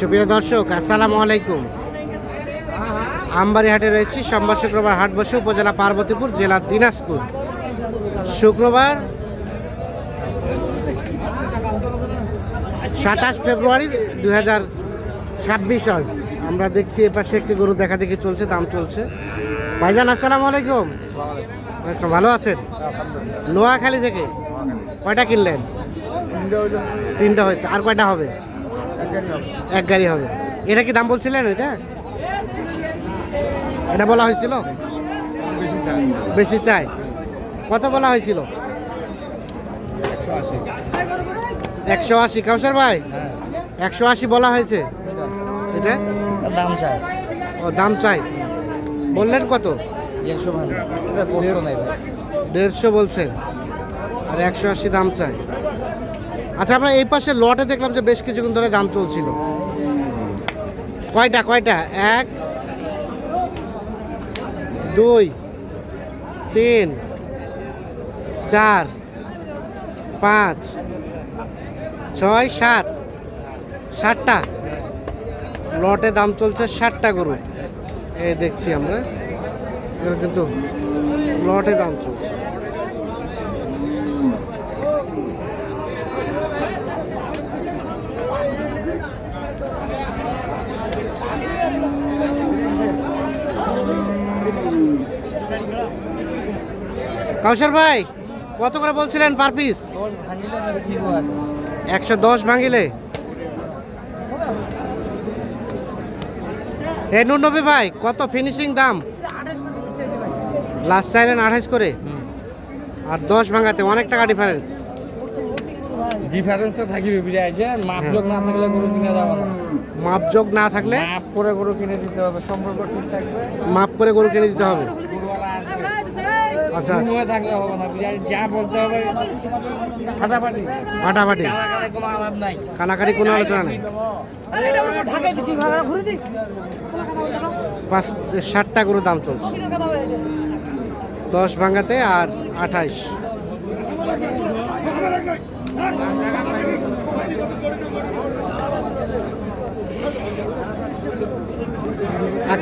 সুপ্রিয় দর্শক, আসসালামু আলাইকুম। আমবাড়ি হাটে রয়েছি। সোমবার শুক্রবার হাট বসে উপজেলা পার্বতীপুর, জেলা দিনাজপুর। শুক্রবার 27 ফেব্রুয়ারি 2026। আজ আমরা দেখছি এপাশে একটি গরু দেখা দেখি চলছে, দাম চলছে। ভাইজান আসসালামু আলাইকুম। আচ্ছা, ভালো আছেন? নোয়াখালী থেকে কয়টা কিনলেন? তিনটা হয়েছে। আর কয়টা হবে? এক গাড়ি হবে। এটা কি দাম বলছিলেন? এটা বলা হয়েছিল বেশি চাই। কত বলা হয়েছিল? 180। কাউসার ভাই, 180 বলা হয়েছে। এটা দাম চাই। ও, দাম চাই। বললেন কত? 150 বলছেন, আর 180 দাম চাই। আচ্ছা, আমরা এই পাশে লটে দেখলাম যে বেশ কিছুক্ষণ ধরে দাম চলছিল। কয়টা 1 2 3 4 5 6 7 7টা লটে দাম চলছে। 7টা গরু এই দেখছি আমরা, কিন্তু লটে দাম চলছে। কাউসার ভাই, কত করে বলছিলেন পার পিস? 110 ভাঙিলে। হে নুনবী ভাই, কত ফিনিশিং দাম? লাস্ট চাইলেন 28 করে, আর 10 ভাঙাতে অনেক টাকা ডিফারেন্স। ডিফারেন্স তো থাকবে, বুঝাইছে। মাপযোগ না থাকলে গরু কিনে যাবে না। মাপযোগ না থাকলে মাপ করে গরু কিনে দিতে হবে। সম্পর্ক ঠিক থাকবে, মাপ করে গরু কিনে দিতে হবে। গরুওয়ালা আসবে। আচ্ছা, হয়ে থাকলে হবে না, বুঝাই। যা বলতে হবে ফাটাফাটি। ফাটাফাটি, কানাকানি কোনো আলাপ নাই। কানাকানি কোনো আলোচনা নেই। 7টা গরু দাম চলছে, 10 ভাঙাতে আর 28।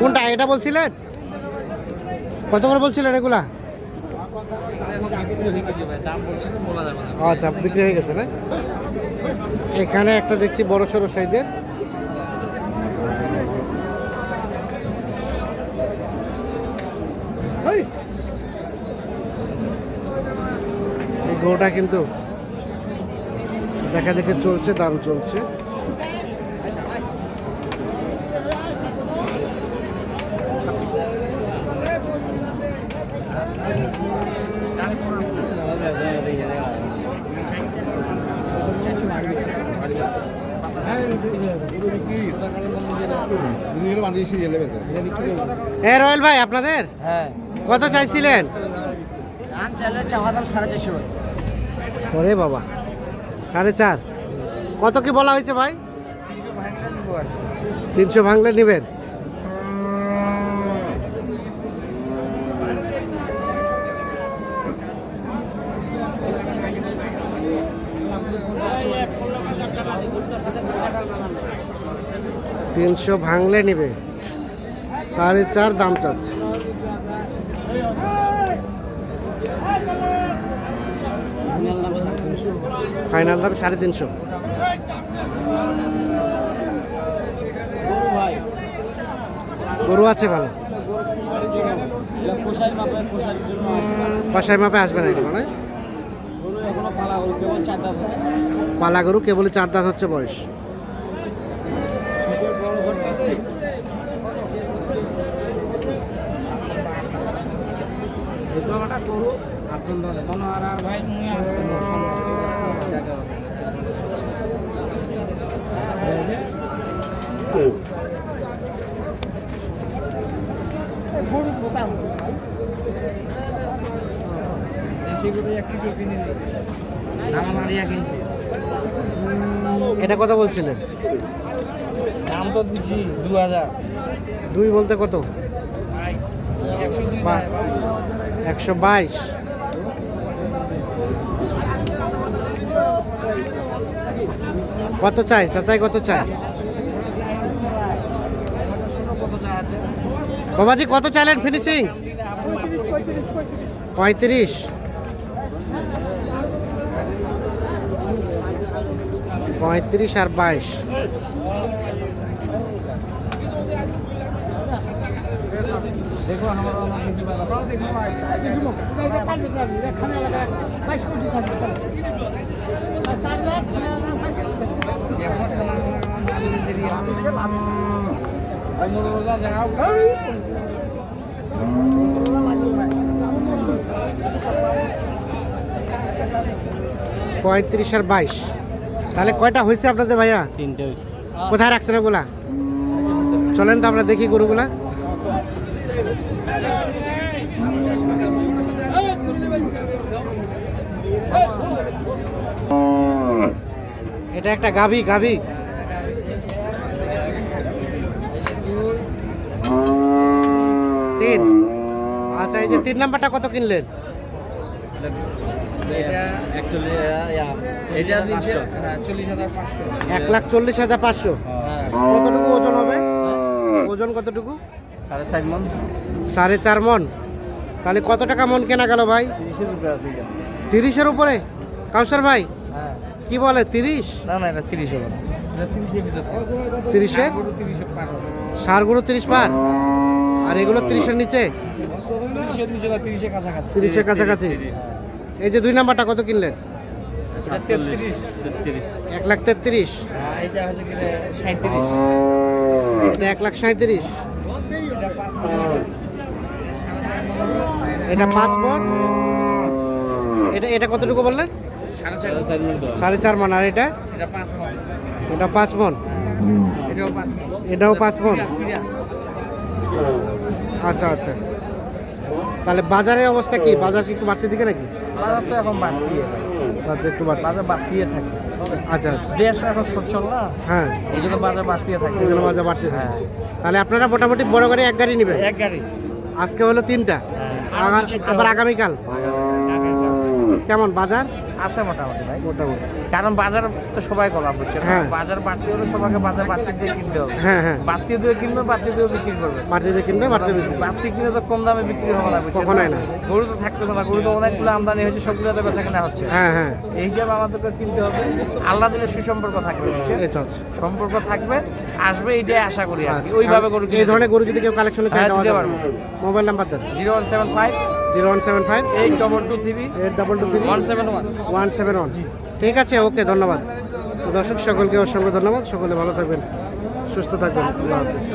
কোনটা এটা বলছিলেন? কত করে বলছিলেন এগুলা? আচ্ছা, বিক্রি হয়ে গেছে না? এখানে একটা দেখছি বড় সড়ো সাইজের। এই গরুটা কিন্তু দেখা দেখে চলছে, দাম চলছে। রয়েল ভাই, আপনাদের হ্যাঁ, কত চাইছিলেন? দাম চাইলে চাওয়া দাম 450। ওরে বাবা, 4.5। কত কি বলা হয়েছে ভাই? 300 ভাঙলে নেবেন। তিনশো ভাঙলে নিবে, 4.5 দাম চাচ্ছে। ফাইনাল দাম 350। গরু আছে ভালো, কষাই মাপে আসবে না এগুলো, মানে পালা গরু কেবল 4 দাঁত হচ্ছে বয়স। এটা কত বলছিলেন? দাম তো দিচ্ছি 2000। 2 বলতে কত? 122। কত চাই চাচাই, কত চাই? বাবাজি কত চাইলেন ফিনিশিং? 35। 35 আর 22। পঁয়ত্রিশ আর 22। তাহলে কয়টা হয়েছে আপনাদের ভাইয়া? 3টে হয়েছে। কোথায় রাখছেন ওগুলা? চলেন তো আমরা দেখি গরুগুলা। এটা একটা গাভী। তিন। আচ্ছা, এই যে 3 নাম্বারটা কত কিনলেন? এটা অ্যাকচুয়ালি এটা 40,500। 1,40,500। কতটুকু ওজন হবে? ওজন কতটুকু? 4.5 মণ। 4.5 মণ। তাহলে কত টাকা মন কেনা গেল ভাই? 30-এর উপরে আছে এটা। 30-এর উপরে? কাউসার ভাই হ্যাঁ। কি বলে 30? না এটা 30 হবে না। এটা 30-এর ভিতরে। 30-এ? 30 পার হবে। ষাঁড় গরু 30 পার? আর এগুলো 30-এর নিচে? 30-এর নিচে বা 30-এর কাছাকাছি। 30-এর কাছাকাছি। এই যে 2 নাম্বারটা কত কিনলেন? এটা 33। 1,33,000। এটা হচ্ছে কি 37। এটা 1,37,000। এটা 5 মণ। এটা কতটুকু বললেন? 4.5 মণ। আর এটা? এটা 5 মণ। এটা 5 মণ। এটাও 5 মণ। এটাও 5 মণ। আচ্ছা। তাহলে বাজারের অবস্থা কি? বাজার কি একটু বাড়তি দিকে নাকি? বাজার তো এখন বাড়তি। বাজার একটু বাড়তি। বাজার বাড়তিয়ে থাকে। আচ্ছা। দেশ এখন সচ্ছল না, হ্যাঁ, এই জন্য বাজার বাড়তিয়ে থাকে। এই জন্য বাজার বাড়তি থাকে। হ্যাঁ। তাহলে আপনারা মোটামুটি বড় গাড়ি এক গাড়ি নেবেন? এক গাড়ি। আজকে হলো 3টা। হ্যাঁ। আবার আগামীকাল কেমন বাজার? আছে মোটামুটি ভাই। মোটামুটি। কারণ বাজার তো সবাই করা বুঝছেন। হ্যাঁ। বাজার বাড়তি হলে সবাইকে বাজার বাড়তি দিয়ে কিনতে হবে। হ্যাঁ। বাড়তি দিয়ে কিনবে, বাড়তি দিয়ে বিক্রি করবে। বাড়তি দিয়ে কিনবে, বাড়তি বিক্রি। বাড়তি কিনে তো কম দামে বিক্রি হবে না বুঝছেন। কখনোই না। গরু তো থাকতেছে না, গরু তো অনেকগুলো আমদানি হয়েছে, সবগুলো তো বেচা কেনা হচ্ছে। হ্যাঁ। এই হিসাবে আমাদেরকে কিনতে হবে। আল্লাহ দিলে সুসম্পর্ক থাকবে বুঝছেন। এই চলছে। সম্পর্ক থাকবে, আসবে, এইটাই আশা করি আর কি। ওইভাবে গরু এই ধরনের গরু যদি কেউ কালেকশনে চায় হ্যাঁ, দেওয়া দিতে যাবে। পারবো। মোবাইল নাম্বার দেন। 0175 0175 8223 822 171। 171। ঠিক আছে, ওকে, ধন্যবাদ। তো দর্শক সকলকে অসংখ্য ধন্যবাদ। সকলে ভালো থাকবেন, সুস্থ থাকবেন। আল্লাহ হাফেজ।